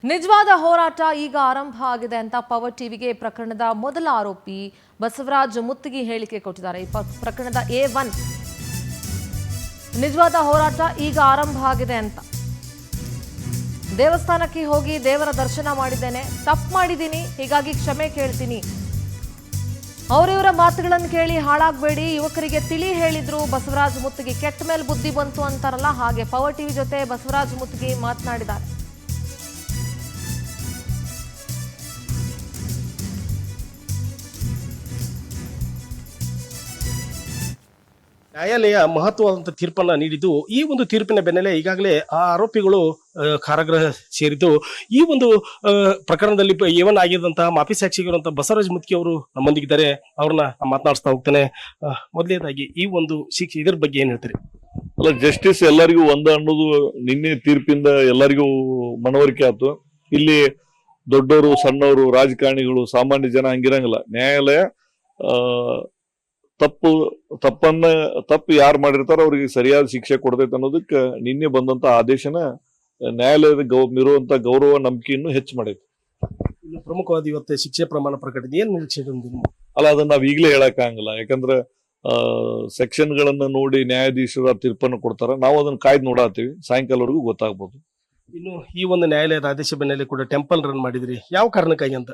ನಿಜವಾದ ಹೋರಾಟ ಈಗ ಆರಂಭ ಆಗಿದೆ ಅಂತ ಪವರ್ ಟಿವಿಗೆ ಪ್ರಕರಣದ ಮೊದಲ ಆರೋಪಿ ಬಸವರಾಜ್ ಮುತ್ತಿಗಿ ಹೇಳಿಕೆ ಕೊಟ್ಟಿದ್ದಾರೆ. ಈ ಪ್ರಕರಣದ A1 ನಿಜವಾದ ಹೋರಾಟ ಈಗ ಆರಂಭ ಆಗಿದೆ ಅಂತ. ದೇವಸ್ಥಾನಕ್ಕೆ ಹೋಗಿ ದೇವರ ದರ್ಶನ ಮಾಡಿದ್ದೇನೆ, ತಪ್ಪು ಮಾಡಿದ್ದೀನಿ, ಹೀಗಾಗಿ ಕ್ಷಮೆ ಕೇಳ್ತೀನಿ. ಅವರಿವರ ಮಾತುಗಳನ್ನು ಕೇಳಿ ಹಾಳಾಗಬೇಡಿ, ಯುವಕರಿಗೆ ತಿಳಿ ಹೇಳಿದ್ರು ಬಸವರಾಜ್ ಮುತ್ತಿಗಿ. ಕೆಟ್ಟ ಮೇಲೆ ಬುದ್ಧಿ ಬಂತು ಅಂತಾರಲ್ಲ ಹಾಗೆ ಪವರ್ ಟಿವಿ ಜೊತೆ ಬಸವರಾಜ್ ಮುತ್ತಿಗಿ ಮಾತನಾಡಿದ್ದಾರೆ. ನ್ಯಾಯಾಲಯ ಮಹತ್ವವಾದಂಥ ತೀರ್ಪನ್ನು ನೀಡಿದ್ದು, ಈ ಒಂದು ತೀರ್ಪಿನ ಬೆನ್ನಲ್ಲೇ ಈಗಾಗಲೇ ಆ ಆರೋಪಿಗಳು ಕಾರಾಗೃಹ ಸೇರಿದ್ದು. ಈ ಒಂದು ಪ್ರಕರಣದಲ್ಲಿ A1 ಆಗಿದ್ದಂತಹ ಮಾಪಿ ಸಾಕ್ಷಿಗಿರುವಂತಹ ಬಸವರಾಜ್ ಮುತ್ತಿಗಿ ಅವರು ನಮ್ಮೊಂದಿಗಿದ್ದಾರೆ. ಅವ್ರನ್ನ ಮಾತನಾಡಿಸ್ತಾ ಹೋಗ್ತಾನೆ. ಮೊದಲನೇದಾಗಿ ಈ ಒಂದು ಶಿಕ್ಷೆ ಇದ್ರ ಬಗ್ಗೆ ಏನ್ ಹೇಳ್ತೀರಿ? ಅಲ್ಲ, ಜಸ್ಟಿಸ್ ಎಲ್ಲರಿಗೂ ಒಂದ ಅನ್ನೋದು ನಿನ್ನೆ ತೀರ್ಪಿಂದ ಎಲ್ಲರಿಗೂ ಮನವರಿಕೆ ಆಯ್ತು. ಇಲ್ಲಿ ದೊಡ್ಡವರು, ಸಣ್ಣವರು, ರಾಜಕಾರಣಿಗಳು, ಸಾಮಾನ್ಯ ಜನ ಹಂಗಿರಂಗಿಲ್ಲ. ನ್ಯಾಯಾಲಯ ತಪ್ಪು ಯಾರು ಮಾಡಿರ್ತಾರೋ ಅವ್ರಿಗೆ ಸರಿಯಾದ ಶಿಕ್ಷೆ ಕೊಡ್ತೈತೆ ಅನ್ನೋದಕ್ಕೆ ನಿನ್ನೆ ಬಂದಂತ ಆದೇಶನ ನ್ಯಾಯಾಲಯದ ಇರುವಂತ ಗೌರವ ನಂಬಿಕೆಯನ್ನು ಹೆಚ್ಚು ಮಾಡೈತೆ. ಇನ್ನು ಪ್ರಮುಖವಾದ ಇವತ್ತು ಶಿಕ್ಷೆ ಪ್ರಮಾಣ ಪ್ರಕಟ ಏನ್ ನಿರೀಕ್ಷೆ? ಅಲ್ಲ, ಅದನ್ನ ನಾವ್ ಈಗಲೇ ಹೇಳಕ್ ಆಗಂಗಿಲ್ಲ. ಯಾಕಂದ್ರೆ ಸೆಕ್ಷನ್ ಗಳನ್ನ ನೋಡಿ ನ್ಯಾಯಾಧೀಶರು ತೀರ್ಪನ್ನು ಕೊಡ್ತಾರ. ನಾವು ಅದನ್ನ ಕಾಯ್ದು ನೋಡಾತೀವಿ, ಸಾಯಂಕಾಲವರೆಗೂ ಗೊತ್ತಾಗ್ಬೋದು. ಇನ್ನು ಈ ಒಂದು ನ್ಯಾಯಾಲಯದ ಆದೇಶ ಬೆನ್ನಲ್ಲೇ ಕೂಡ ಟೆಂಪಲ್ ರನ್ ಮಾಡಿದ್ರಿ, ಯಾವ ಕಾರಣಕ್ಕಾಗಿ ಅಂತ?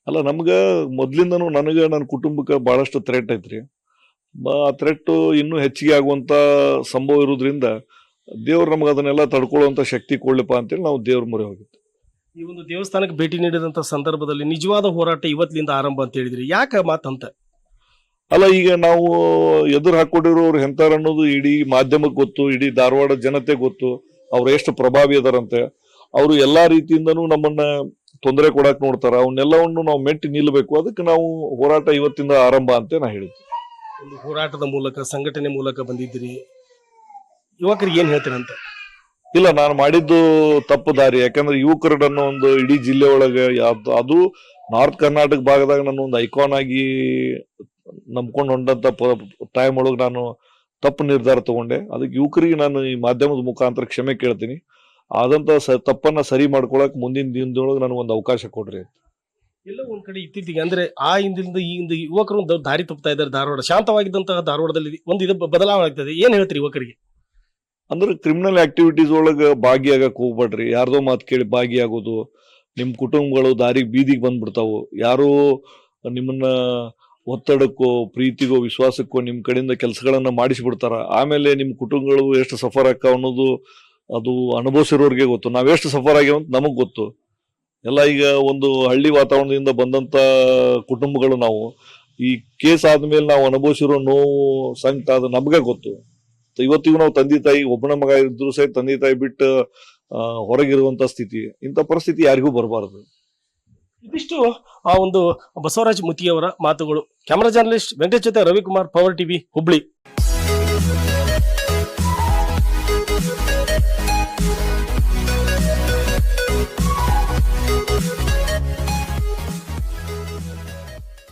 ಅಲ್ಲ, ನಮ್ಗ ಮೊದ್ಲಿಂದನೂ ನನ್ನ ಕುಟುಂಬಕ್ಕೆ ಬಹಳಷ್ಟು ಥ್ರೆಟ್ ಐತ್ರಿ. ಆ ಥ್ರೆಟ್ ಇನ್ನೂ ಹೆಚ್ಚಿಗೆ ಆಗುವಂತ ಸಂಭವ ಇರೋದ್ರಿಂದ ದೇವ್ರು ನಮ್ಗೆ ಅದನ್ನೆಲ್ಲ ತಡ್ಕೊಳ್ಳುವಂತ ಶಕ್ತಿ ಕೊಡ್ಲಿಪ್ಪ ಅಂತೇಳಿ ನಾವು ದೇವ್ರ ಮೊರೆ ಹೋಗಿತ್ತು. ಈ ಒಂದು ದೇವಸ್ಥಾನಕ್ಕೆ ಭೇಟಿ ನೀಡಿದಂತ ಸಂದರ್ಭದಲ್ಲಿ ನಿಜವಾದ ಹೋರಾಟ ಇವತ್ತಿನಿಂದ ಆರಂಭ ಅಂತ ಹೇಳಿದ್ರಿ, ಯಾಕೆ ಮಾತಂತ? ಅಲ್ಲ, ಈಗ ನಾವು ಎದುರು ಹಾಕೊಂಡಿರೋರು ಎಂತಾರ ಅನ್ನೋದು ಇಡೀ ಮಾಧ್ಯಮಕ್ಕೆ ಗೊತ್ತು, ಇಡೀ ಧಾರವಾಡ ಜನತೆ ಗೊತ್ತು. ಅವ್ರು ಎಷ್ಟು ಪ್ರಭಾವಿ ಅದಾರಂತೆ. ಅವರು ಎಲ್ಲಾ ರೀತಿಯಿಂದನೂ ನಮ್ಮನ್ನ ತೊಂದರೆ ಕೊಡಕ್ ನೋಡ್ತಾರ. ಅವನ್ನೆಲ್ಲವನ್ನು ನಾವು ಮೆಟ್ಟಿ ನಿಲ್ಬೇಕು. ಅದಕ್ಕೆ ನಾವು ಹೋರಾಟ ಇವತ್ತಿಂದ ಆರಂಭ ಅಂತ ನಾ ಹೇಳಿದ್ದೆ. ಒಂದು ಹೋರಾಟದ ಮೂಲಕ, ಸಂಘಟನೆ ಮೂಲಕ ಬಂದಿದ್ದೀರಿ, ಯುವಕರಿಗೆ ಏನ್ ಹೇಳ್ತೀರಂತ? ಇಲ್ಲ, ನಾನು ಮಾಡಿದ್ದು ತಪ್ಪು ದಾರಿ. ಯಾಕಂದ್ರೆ ಯುವಕರನ್ನ ಒಂದು ಇಡೀ ಜಿಲ್ಲೆ ಒಳಗೆ ಅದು ನಾರ್ತ್ ಕರ್ನಾಟಕ ಭಾಗದಾಗ ನಾನು ಒಂದು ಐಕಾನ್ ಆಗಿ ನಂಬ್ಕೊಂಡು ಹೊಂಟಂತ ಟೈಮ್ ಒಳಗೆ ನಾನು ತಪ್ಪು ನಿರ್ಧಾರ ತಗೊಂಡೆ. ಅದಕ್ಕೆ ಯುವಕರಿಗೆ ನಾನು ಈ ಮಾಧ್ಯಮದ ಮುಖಾಂತರ ಕ್ಷಮೆ ಕೇಳ್ತೀನಿ. ಆದಂತ ತಪ್ಪನ್ನ ಸರಿ ಮಾಡ್ಕೊಳಕ್ ಮುಂದಿನ ದಿನದೊಳಗೆ ನನಗೆ ಒಂದು ಅವಕಾಶ ಕೊಡ್ರಿ. ಎಲ್ಲ ಒಂದ್ ಕಡೆ ಇತ್ತೀಚೆಗೆ ಅಂದ್ರೆ ಆ ಹಿಂದಿಂದ ಈ ಹಿಂದೆ ಯುವಕರು ದಾರಿ ತಪ್ಪುತ್ತಾ ಇದ್ದಾರೆ. ಧಾರವಾಡ ಶಾಂತವಾಗಿದ್ದಂತಹ ಧಾರವಾಡದಲ್ಲಿ ಒಂದು ಇದು ಬದಲಾವಣೆ ಆಗ್ತದೆ, ಏನ್ ಹೇಳ್ತೀರಿ ಯುವಕರಿಗೆ? ಅಂದ್ರೆ ಕ್ರಿಮಿನಲ್ ಆಕ್ಟಿವಿಟೀಸ್ ಒಳಗೆ ಭಾಗಿಯಾಗಕ್ ಹೋಗ್ಬೇಡ್ರಿ. ಯಾರ್ದೋ ಮಾತು ಕೇಳಿ ಭಾಗಿಯಾಗೋದು, ನಿಮ್ ಕುಟುಂಬಗಳು ದಾರಿಗೆ ಬೀದಿಗೆ ಬಂದ್ಬಿಡ್ತಾವು. ಯಾರು ನಿಮ್ಮನ್ನ ಒತ್ತಡಕ್ಕೋ, ಪ್ರೀತಿಗೋ, ವಿಶ್ವಾಸಕ್ಕೋ ನಿಮ್ ಕಡೆಯಿಂದ ಕೆಲಸಗಳನ್ನ ಮಾಡಿಸ್ಬಿಡ್ತಾರ. ಆಮೇಲೆ ನಿಮ್ ಕುಟುಂಬಗಳು ಎಷ್ಟು ಸಫರ್ ಆಕ್ಕಾವ ಅನ್ನೋದು ಅದು ಅನುಭವಿಸಿರೋರ್ಗೆ ಗೊತ್ತು. ನಾವೆಷ್ಟು ಸಫರ್ ಆಗ್ಯಾವಂತ ನಮಗ್ ಗೊತ್ತು. ಎಲ್ಲ ಈಗ ಒಂದು ಹಳ್ಳಿ ವಾತಾವರಣದಿಂದ ಬಂದಂತ ಕುಟುಂಬಗಳು ನಾವು. ಈ ಕೇಸ್ ಆದ್ಮೇಲೆ ನಾವು ಅನುಭವಿಸಿರೋ ನೋವು, ಸಂಕಟ ಅದು ನಮ್ಗೆ ಗೊತ್ತು. ಇವತ್ತಿಗೂ ನಾವು ತಂದೆ ತಾಯಿ, ಒಬ್ಬನ ಮಗ ಇದ್ರು ಸಹಿತ ತಂದೆ ತಾಯಿ ಬಿಟ್ಟು ಹೊರಗಿರುವಂತ ಸ್ಥಿತಿ, ಇಂಥ ಪರಿಸ್ಥಿತಿ ಯಾರಿಗೂ ಬರಬಾರದು. ಇದಿಷ್ಟು ಆ ಒಂದು ಬಸವರಾಜ್ ಮುತ್ತಿಗಿ ಅವರ ಮಾತುಗಳು. ಕ್ಯಾಮರಾ ಜರ್ನಲಿಸ್ಟ್ ವೆಂಕಟೇಶ್ ಜೊತೆ ರವಿಕುಮಾರ್, ಪವರ್ ಟಿವಿ, ಹುಬ್ಳಿ.